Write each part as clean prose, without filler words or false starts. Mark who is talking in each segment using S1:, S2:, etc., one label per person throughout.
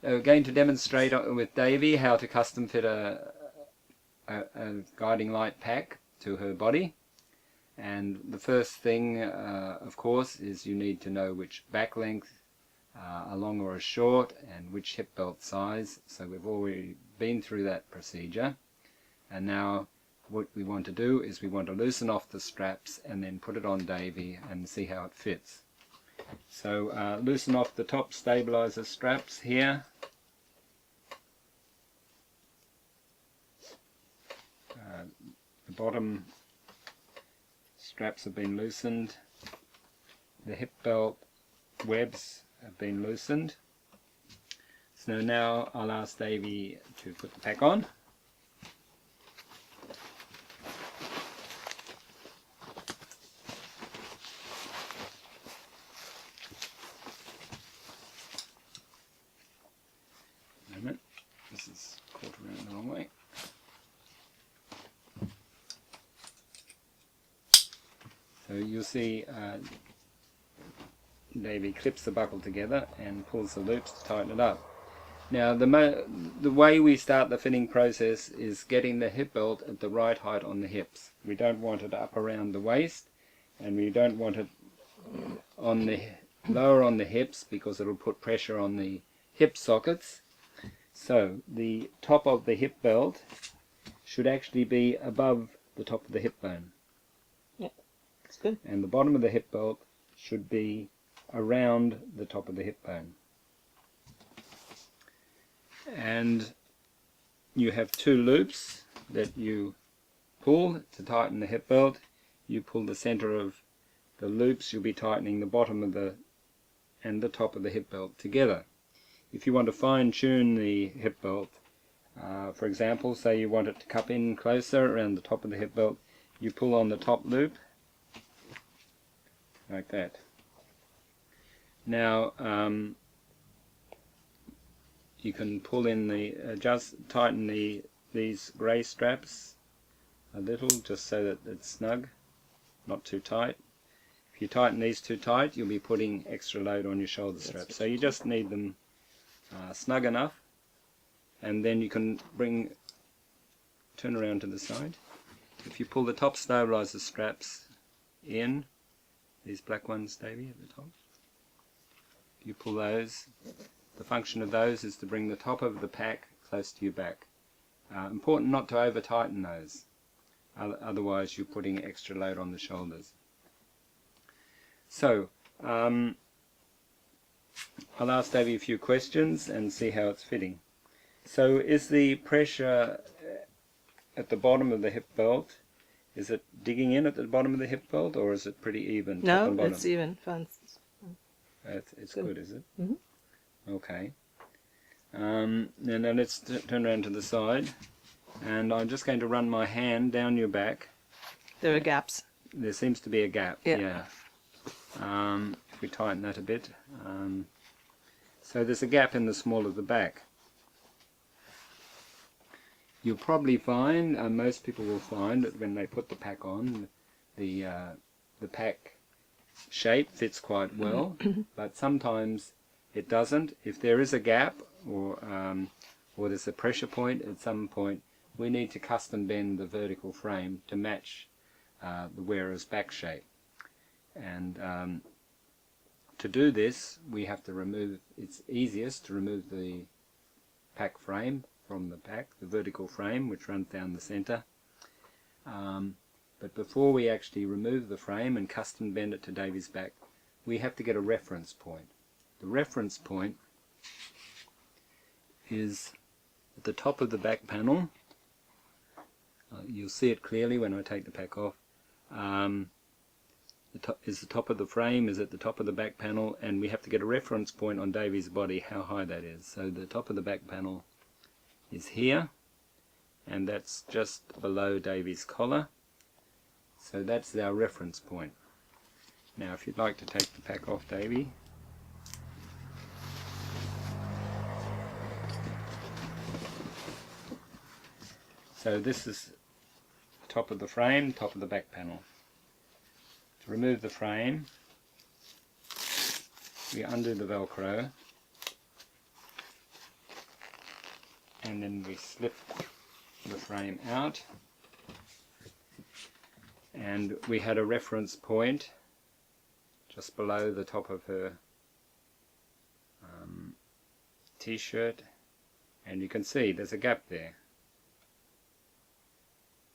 S1: We're going to demonstrate with Davey how to custom fit a guiding light pack to her body. And the first thing, of course, is you need to know which back length, a long or a short, and which hip belt size. So we've already been through that procedure. And now what we want to do is we want to loosen off the straps and then put it on Davey and see how it fits. So loosen off the top stabilizer straps here. The bottom straps have been loosened. The hip belt webs have been loosened. So now I'll ask Davey to put the pack on. This is caught around the wrong way. So you'll see Davey clips the buckle together and pulls the loops to tighten it up. Now the way we start the fitting process is getting the hip belt at the right height on the hips. We don't want it up around the waist, and we don't want it on the lower on the hips because it'll put pressure on the hip sockets. So the top of the hip belt should actually be above the top of the hip bone.
S2: Yep, that's good.
S1: And the bottom of the hip belt should be around the top of the hip bone. And you have two loops that you pull to tighten the hip belt. You pull the center of the loops, you'll be tightening the bottom of the and the top of the hip belt together. If you want to fine-tune the hip belt, for example, say you want it to cup in closer around the top of the hip belt, you pull on the top loop, like that. Now, you can pull in tighten these grey straps a little, just so that it's snug, not too tight. If you tighten these too tight, you'll be putting extra load on your shoulder straps. So you just need them snug enough, and then you can turn around to the side. If you pull the top stabilizer straps in, these black ones, Davey, at the top, you pull those. The function of those is to bring the top of the pack close to your back. Important not to over tighten those, otherwise you're putting extra load on the shoulders. So I'll ask Davey a few questions and see how it's fitting. So is the pressure at the bottom of the hip belt, is it digging in at the bottom of the hip belt, or is it pretty even?
S2: No,
S1: top and bottom?
S2: it's even. Fun.
S1: It's good, is it?
S2: Mm-hmm.
S1: Okay. Now let's turn around to the side, and I'm just going to run my hand down your back.
S2: There are gaps.
S1: There seems to be a gap,
S2: yeah.
S1: If we tighten that a bit. So there's a gap in the small of the back. You'll probably find, most people will find that when they put the pack on, the pack shape fits quite well, but sometimes it doesn't. If there is a gap or there's a pressure point at some point, we need to custom bend the vertical frame to match the wearer's back shape. And to do this, we have to remove, it's easiest to remove the pack frame from the pack, the vertical frame which runs down the center. But before we actually remove the frame and custom bend it to Davey's back, we have to get a reference point. The reference point is at the top of the back panel. You'll see it clearly when I take the pack off. The top of the frame is at the top of the back panel, and we have to get a reference point on Davey's body, how high that is. So the top of the back panel is here, and that's just below Davey's collar. So that's our reference point. Now if you'd like to take the pack off, Davey. So this is the top of the frame, top of the back panel. To remove the frame, we undo the Velcro, and then we slip the frame out, and we had a reference point just below the top of her t-shirt, and you can see there's a gap there,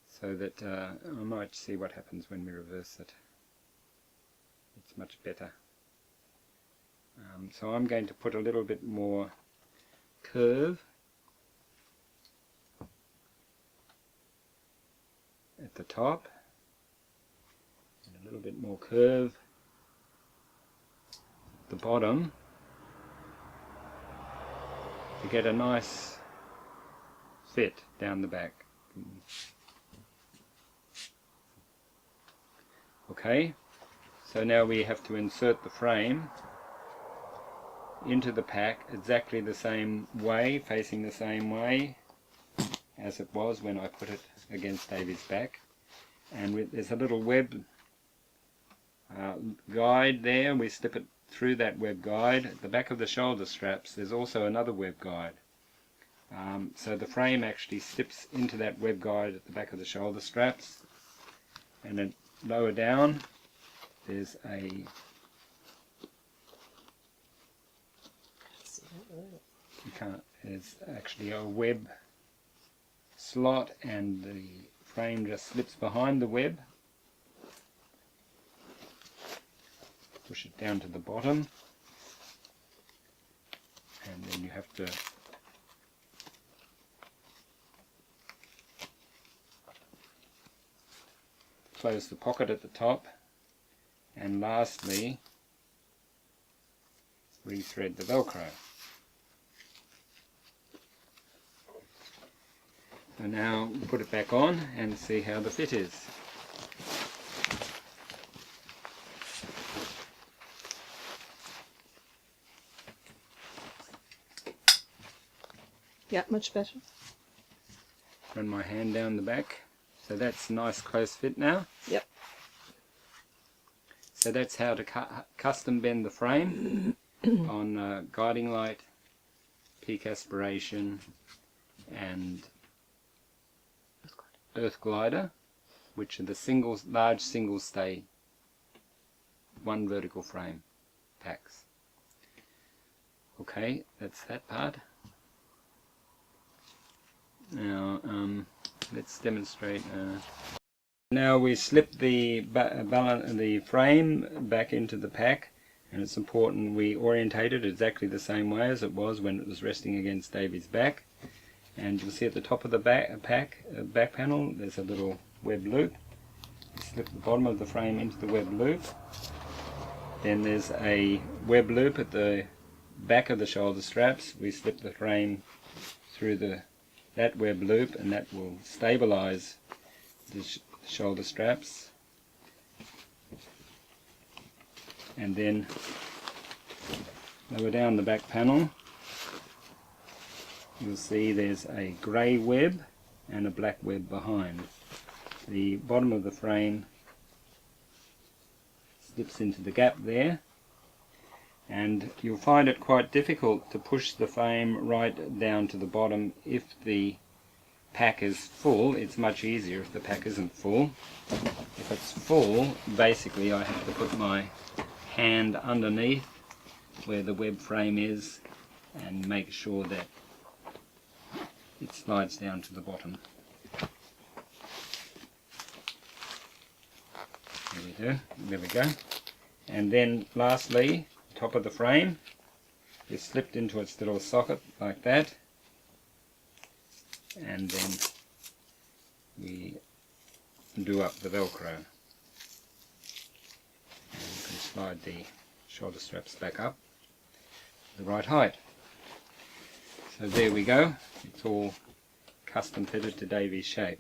S1: so that I might see what happens when we reverse it. It's much better. So I'm going to put a little bit more curve at the top, and a little bit more curve at the bottom, to get a nice fit down the back. Okay, so now we have to insert the frame into the pack exactly the same way, facing the same way as it was when I put it against Davy's back. And there's a little web guide there. We slip it through that web guide. At the back of the shoulder straps there's also another web guide. So the frame actually slips into that web guide at the back of the shoulder straps, and then lower down there's there's actually a web slot, and the frame just slips behind the web. Push it down to the bottom, and then you have to close the pocket at the top, and lastly rethread the Velcro. So now put it back on and see how the fit is.
S2: Yeah, much better.
S1: Run my hand down the back. So that's a nice close fit now.
S2: Yep.
S1: So that's how to custom bend the frame on guiding light, peak aspiration and earth glider, which are the large single stay one vertical frame packs. Okay, that's that part. Now let's demonstrate. Now we slip the frame back into the pack, and it's important we orientate it exactly the same way as it was when it was resting against Davy's back. And you'll see at the top of the back panel there's a little web loop. You slip the bottom of the frame into the web loop. Then there's a web loop at the back of the shoulder straps. We slip the frame through that web loop, and that will stabilize the shoulder straps. And then lower down the back panel, you'll see there's a grey web and a black web behind. The bottom of the frame slips into the gap there, and you'll find it quite difficult to push the frame right down to the bottom. If the pack is full, it's much easier if the pack isn't full. If it's full, basically I have to put my hand underneath where the web frame is and make sure that it slides down to the bottom. There we go. And then lastly, top of the frame is slipped into its little socket like that, and then we do up the Velcro. And you can slide the shoulder straps back up to the right height. So there we go, it's all custom fitted to Davy's shape.